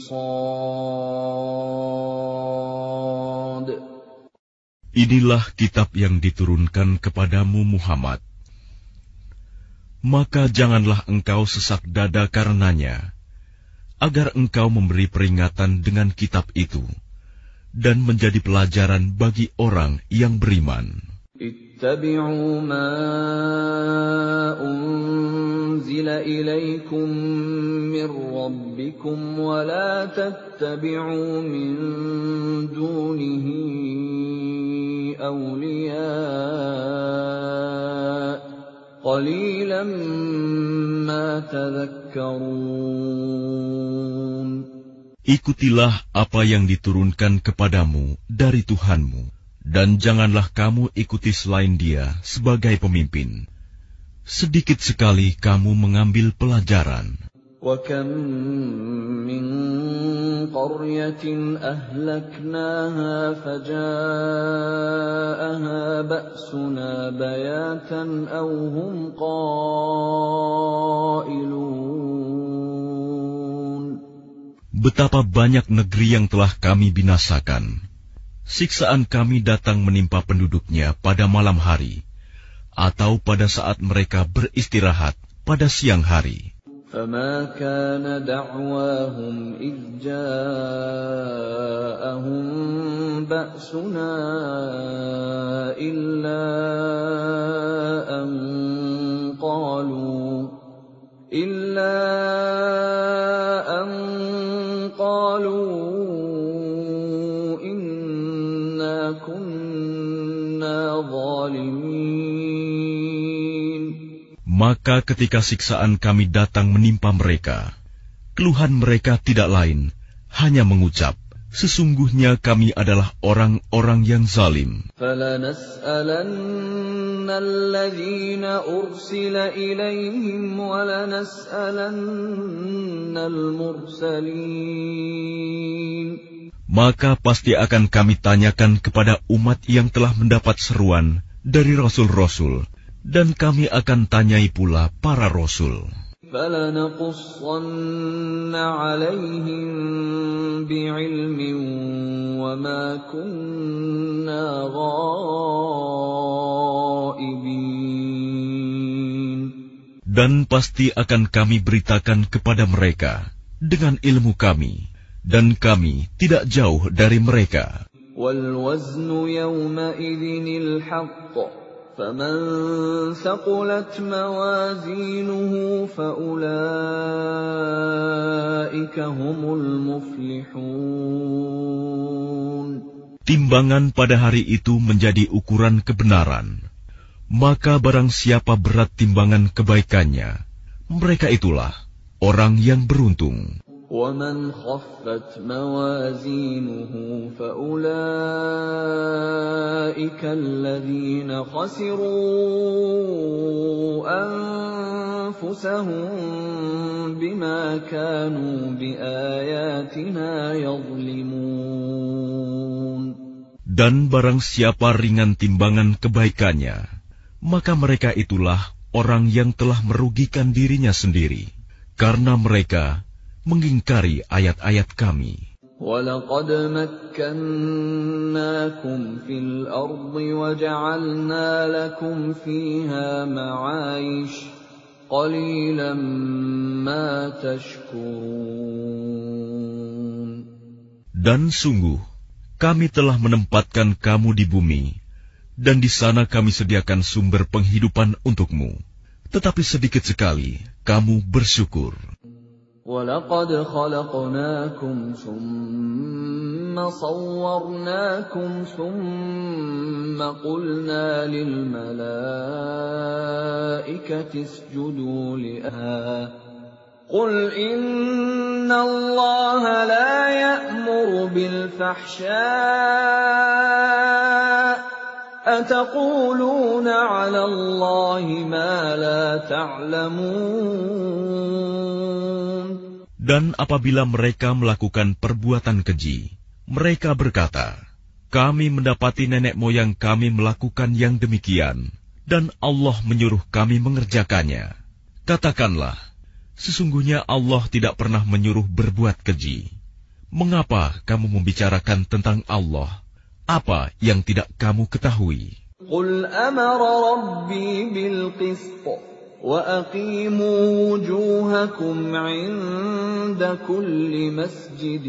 Shad. Inilah kitab yang diturunkan kepadamu Muhammad. Maka janganlah engkau sesak dada karenanya, agar engkau memberi peringatan dengan kitab itu, dan menjadi pelajaran bagi orang yang beriman. اتبعوا ما أنزل إليكم من ربكم ولا تتبعوا من دونه أولياء قليلا ما تذكرون. Ikutilah apa yang diturunkan kepadamu dari Tuhanmu, dan janganlah kamu ikuti selain Dia sebagai pemimpin. Sedikit sekali kamu mengambil pelajaran. وَكَمْ مِنْ قَرْيَةٍ أَهْلَكْنَاهَا فَجَاءَهَا بَأْسُنَا بَيَاتًا أَوْ هُمْ قَائِلُونَ. Betapa banyak negeri yang telah kami binasakan. Siksaan kami datang menimpa penduduknya pada malam hari, atau pada saat mereka beristirahat pada siang hari. فَمَا كَانَ دَعْوَاهُمْ إِذْ جَاءَهُم بَأْسُنَا إِلَّا أَن قَالُوا إِنَّا كُنَّا ظَالِمِينَ. Maka ketika siksaan kami datang menimpa mereka, keluhan mereka tidak lain, hanya mengucap, sesungguhnya kami adalah orang-orang yang zalim. فَلَنَسْأَلَنَّ الَّذِينَ أُرْسِلَ إِلَيْهِمْ وَلَنَسْأَلَنَّ الْمُرْسَلِينَ. Maka pasti akan kami tanyakan kepada umat yang telah mendapat seruan dari rasul-rasul, dan kami akan tanyai pula para rasul. فَلَنَقُصَّنَّ عَلَيْهِمْ بِعِلْمٍ وَمَا كُنَّا غَائِبِينَ. Dan pasti akan kami beritakan kepada mereka dengan ilmu kami, dan kami tidak jauh dari mereka. وَالْوَزْنُ يَوْمَئِذٍ الْحَقُّ فَمَنْ ثَقُلَتْ مَوَازِينُهُ فَأُولَئِكَ هُمُ الْمُفْلِحُونَ. Timbangan pada hari itu menjadi ukuran kebenaran. Maka barang siapa berat timbangan kebaikannya, mereka itulah orang yang beruntung. وَمَنْ خَفَّتْ مَوَازِينُهُ فَأُولَئِكَ الَّذِينَ خَسِرُوا أَنفُسَهُم بِمَا كَانُوا بِآيَاتِنَا يَظْلِمُونَ. Dan barang siapa ringan timbangan kebaikannya, maka mereka itulah orang yang telah merugikan dirinya sendiri, karena mereka mengingkari ayat-ayat kami. وَلَقَدْ مَكَّنَّاكُمْ فِي الْأَرْضِ وَجَعَلْنَا لَكُمْ فِيهَا مَعَايِشَ قَلِيلًا مَا تَشْكُرُونَ. Dan sungguh, kami telah menempatkan kamu di bumi, dan di sana kami sediakan sumber penghidupan untukmu. Tetapi sedikit sekali kamu bersyukur. وَلَقَدْ خَلَقْنَاكُمْ ثُمَّ صَوَّرْنَاكُمْ ثُمَّ قُلْنَا لِلْمَلَائِكَةِ اسْجُدُوا لِآدَمَ قُلْ إِنَّ اللَّهَ لَا يَأْمُرُ بِالْفَحْشَاءِ أَتَقُولُونَ عَلَى اللَّهِ مَا لَا تَعْلَمُونَ. Dan apabila mereka melakukan perbuatan keji, mereka berkata, kami mendapati nenek moyang kami melakukan yang demikian, dan Allah menyuruh kami mengerjakannya. Katakanlah, sesungguhnya Allah tidak pernah menyuruh berbuat keji. Mengapa kamu membicarakan tentang Allah apa yang tidak kamu ketahui? قُلْ أَمَرَ رَبِّي بِالْقِسْطِ وَأَقِيمُوا وُجُوهَكُمْ عِندَ كُلِّ مَسْجِدٍ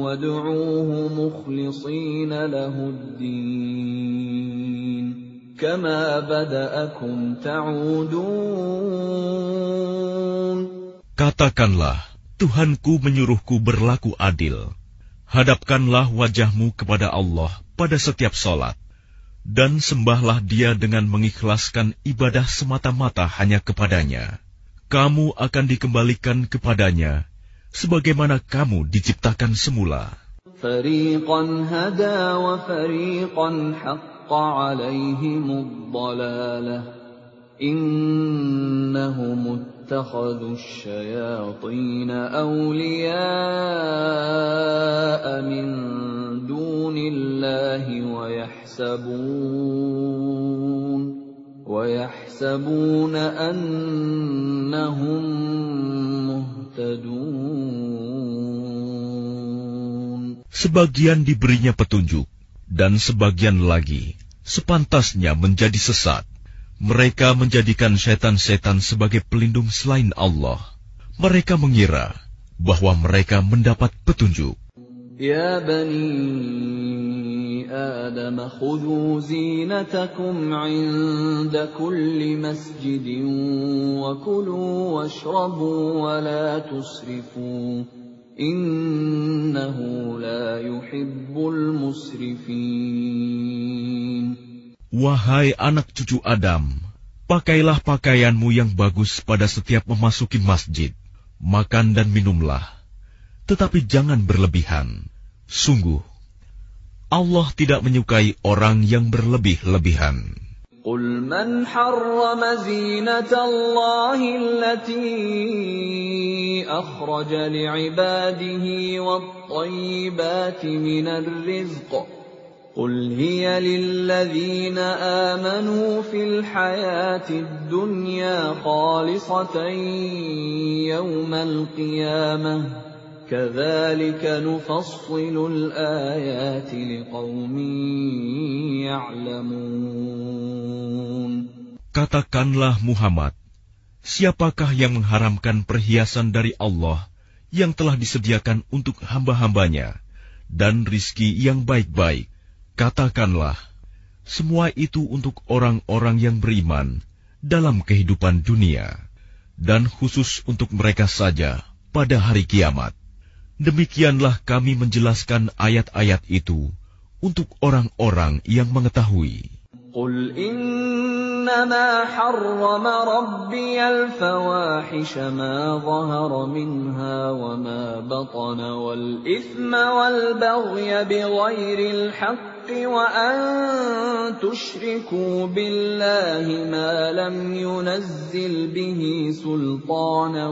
وَادْعُوهُ مُخْلِصِينَ لَهُ الدِّينَ كما بدأكم تعودون. Katakanlah, Tuhanku menyuruhku berlaku adil. Hadapkanlah wajahmu kepada Allah pada setiap salat, dan sembahlah Dia dengan mengikhlaskan ibadah semata-mata hanya kepadanya. Kamu akan dikembalikan kepadanya, sebagaimana kamu diciptakan semula. فَرِيقًا هَدَى وَفَرِيقًا حَقَّ عَلَيْهِمُ الضَّلَالَةُ إِنَّهُمُ اتَّخَذُوا الشَّيَاطِينَ أَوْلِيَاءَ مِن دُونِ اللَّهِ وَيَحْسَبُونَ أَنَّهُم مُهْتَدُونَ. Sebagian diberinya petunjuk, dan sebagian lagi sepantasnya menjadi sesat. Mereka menjadikan setan-setan sebagai pelindung selain Allah. Mereka mengira bahwa mereka mendapat petunjuk. Ya bani Adam, khudhu zinatakum 'inda kulli masjidin wa kulu washrabu wa la tusrifu. Innahu la yuhibbul musrifin. Wahai anak cucu Adam, pakailah pakaianmu yang bagus pada setiap memasuki masjid. Makan dan minumlah, tetapi jangan berlebihan. Sungguh, Allah tidak menyukai orang yang berlebih-lebihan. قُلْ مَنْ حَرَّمَ زِينَةَ اللَّهِ الَّتِي أَخْرَجَ لِعِبَادِهِ وَالطَّيِّبَاتِ مِنَ الرِّزْقِ قُلْ هِيَ لِلَّذِينَ آمَنُوا فِي الْحَيَاةِ الدُّنْيَا خَالِصَةً يَوْمَ الْقِيَامَةِ كَذَلِكَ نُفَصِّلُ الْآيَاتِ لِقَوْمٍ يَعْلَمُونَ. Katakanlah Muhammad, siapakah yang mengharamkan perhiasan dari Allah yang telah disediakan untuk hamba-hambanya dan rizki yang baik-baik? Katakanlah, semua itu untuk orang-orang yang beriman dalam kehidupan dunia, dan khusus untuk mereka saja pada hari kiamat. Demikianlah kami menjelaskan ayat-ayat itu untuk orang-orang yang mengetahui. قُلْ إِنَّمَا حَرَّمَ رَبِّيَ الْفَوَاحِشَ مَا ظَهَرَ مِنْهَا وَمَا بَطَنَ وَالْإِثْمَ وَالْبَغْيَ بِغَيْرِ الْحَقِّ وَأَن تُشْرِكُوا بِاللَّهِ مَا لَمْ يُنَزِّلْ بِهِ سُلْطَانًا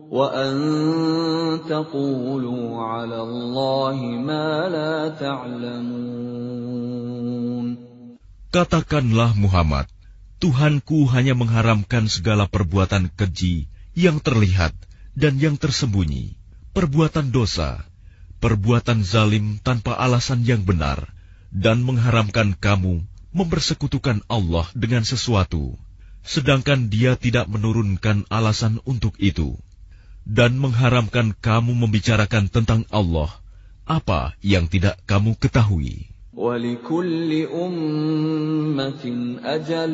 وَأَن تَقُولُوا عَلَى اللَّهِ مَا لَا تَعْلَمُونَ. Katakanlah Muhammad, Tuhanku hanya mengharamkan segala perbuatan keji yang terlihat dan yang tersembunyi, perbuatan dosa, perbuatan zalim tanpa alasan yang benar, dan mengharamkan kamu mempersekutukan Allah dengan sesuatu, sedangkan Dia tidak menurunkan alasan untuk itu, dan mengharamkan kamu membicarakan tentang Allah apa yang tidak kamu ketahui. وَلِكُلِّ أُمَّةٍ أَجَلٌ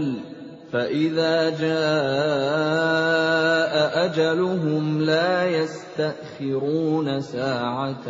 فَإِذَا جَاءَ أَجَلُهُمْ لَا يَسْتَأْخِرُونَ سَاعَةً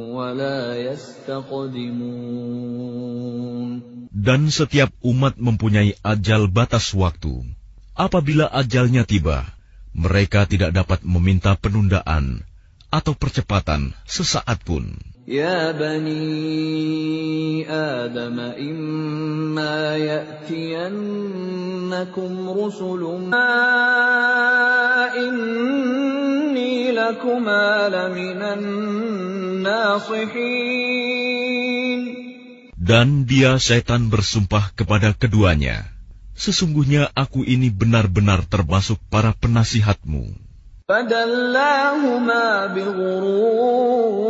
وَلَا يَسْتَقْدِمُونَ. Dan setiap umat mempunyai ajal batas waktu. Apabila ajalnya tiba, mereka tidak dapat meminta penundaan atau percepatan sesaat pun. Ya bani Adam, imma ya'tiyannakum rusulun inni lakuma laminan nasihin. Dan dia setan bersumpah kepada keduanya, sesungguhnya aku ini benar-benar termasuk para penasihatmu. فَدَلَّاهُمَا بِغُرُورٍ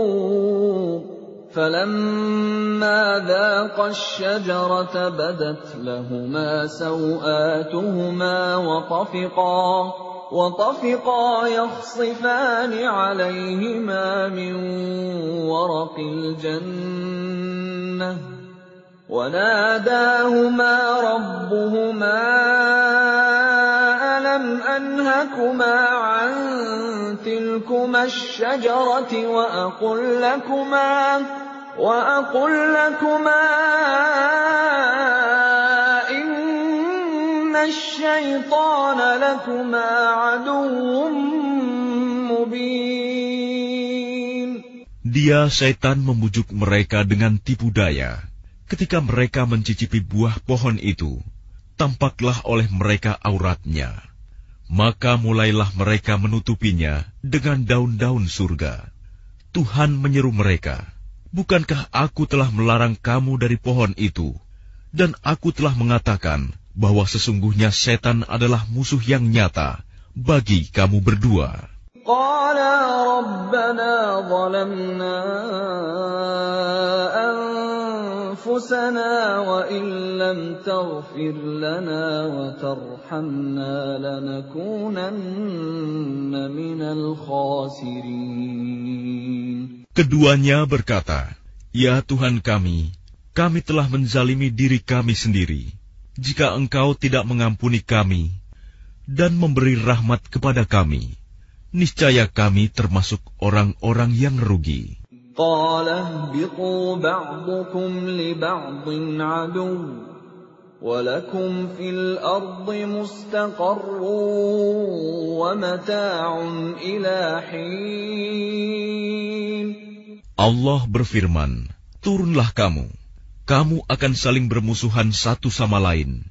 فَلَمَّا ذَاقَا الشَّجَرَةَ بَدَتْ لَهُمَا سَوْآتُهُمَا وَطَفِقَا يَخْصِفَانِ عَلَيْهِمَا مِن وَرَقِ الْجَنَّةِ وناداهما ربهما ألم أنهكما عن تلكما الشجرة وأقل لكما إن الشيطان لكما عدو مبين. Dia syaitan membujuk mereka dengan tipu daya. Ketika mereka mencicipi buah pohon itu, tampaklah oleh mereka auratnya. Maka mulailah mereka menutupinya dengan daun-daun surga. Tuhan menyeru mereka, "Bukankah aku telah melarang kamu dari pohon itu? Dan aku telah mengatakan bahwa sesungguhnya setan adalah musuh yang nyata bagi kamu berdua." قَالَا رَبَّنَا ظَلَمْنَا أَنفُسَنَا وَإِن لَّمْ تَغْفِرْ لَنَا وَتَرْحَمْنَا لَنَكُونَنَّ مِنَ الْخَاسِرِينَ. Keduanya berkata, "Ya Tuhan kami telah menzalimi diri kami sendiri. Jika Engkau tidak mengampuni kami dan memberi rahmat kepada kami, niscaya kami termasuk orang-orang yang rugi." قَالَ اهْبِطُوا بَعْضُكُمْ لِبَعْضٍ عَدُوٌّ وَلَكُمْ فِي الْأَرْضِ مُسْتَقَرٌّ وَمَتَاعٌ إِلَىٰ حِينٍ. Allah berfirman, "Turunlah kamu akan saling bermusuhan satu sama lain.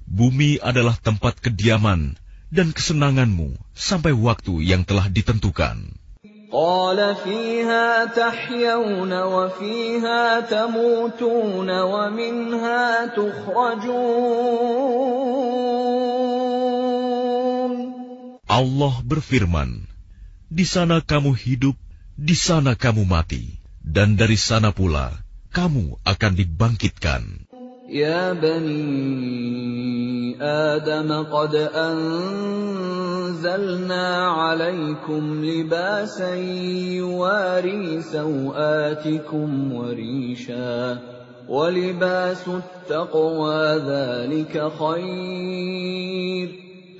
Bumi adalah tempat kediaman dan kesenanganmu sampai waktu yang telah ditentukan." قَالَ فِيهَا تَحْيَوْنَ وَفِيهَا تَمُوتُونَ وَمِنْهَا تُخْرَجُونَ. Allah berfirman, "Di sana kamu hidup, di sana kamu mati, dan dari sana pula kamu akan dibangkitkan." يا بني آدم قد أنزلنا عليكم لباسا يواري سوآتكم وريشا ولباس التقوى ذلك خير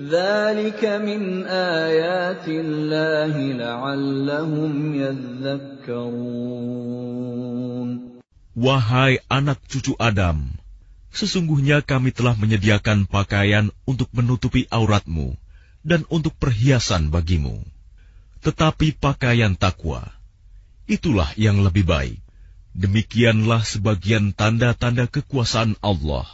ذلك من آيات الله لعلهم يذكرون. Wahai anak cucu Adam, sesungguhnya kami telah menyediakan pakaian untuk menutupi auratmu dan untuk perhiasan bagimu. Tetapi pakaian takwa, itulah yang lebih baik. Demikianlah sebagian tanda-tanda kekuasaan Allah.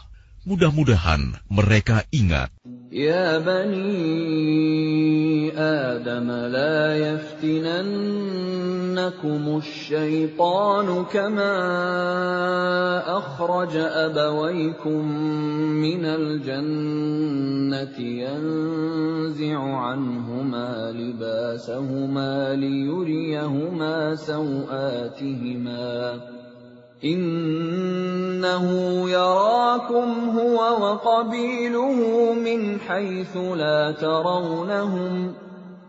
Mudah-mudahan mereka ingat. Ya bani Adam la yaftinannakum asy-syaitanu kama akhraja abawaykum minal jannati yanzi'u anhuma libasahuma liyuriyahuma sawatihima. Innahu yarakum huwa wa qabiluhu min haythu la tarawnahum.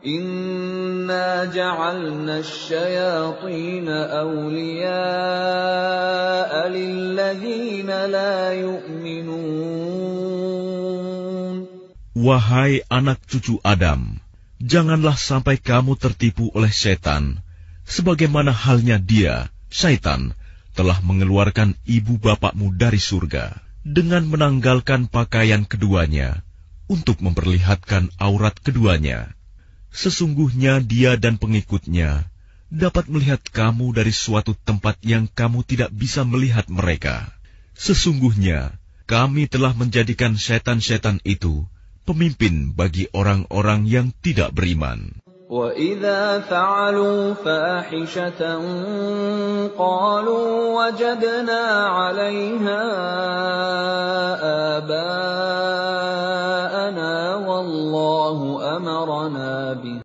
Inna ja'alna asy-syayatina awliya'a lilladhina la yu'minun. Wahai anak cucu Adam, janganlah sampai kamu tertipu oleh setan, sebagaimana halnya dia, syaitan, telah mengeluarkan ibu bapakmu dari surga dengan menanggalkan pakaian keduanya untuk memperlihatkan aurat keduanya. Sesungguhnya dia dan pengikutnya dapat melihat kamu dari suatu tempat yang kamu tidak bisa melihat mereka. Sesungguhnya kami telah menjadikan setan-setan itu pemimpin bagi orang-orang yang tidak beriman. وَإِذَا فَعَلُوا فَاحِشَةً قَالُوا وَجَدْنَا عَلَيْهَا آبَاءَنَا وَاللَّهُ أَمَرَنَا بِهِ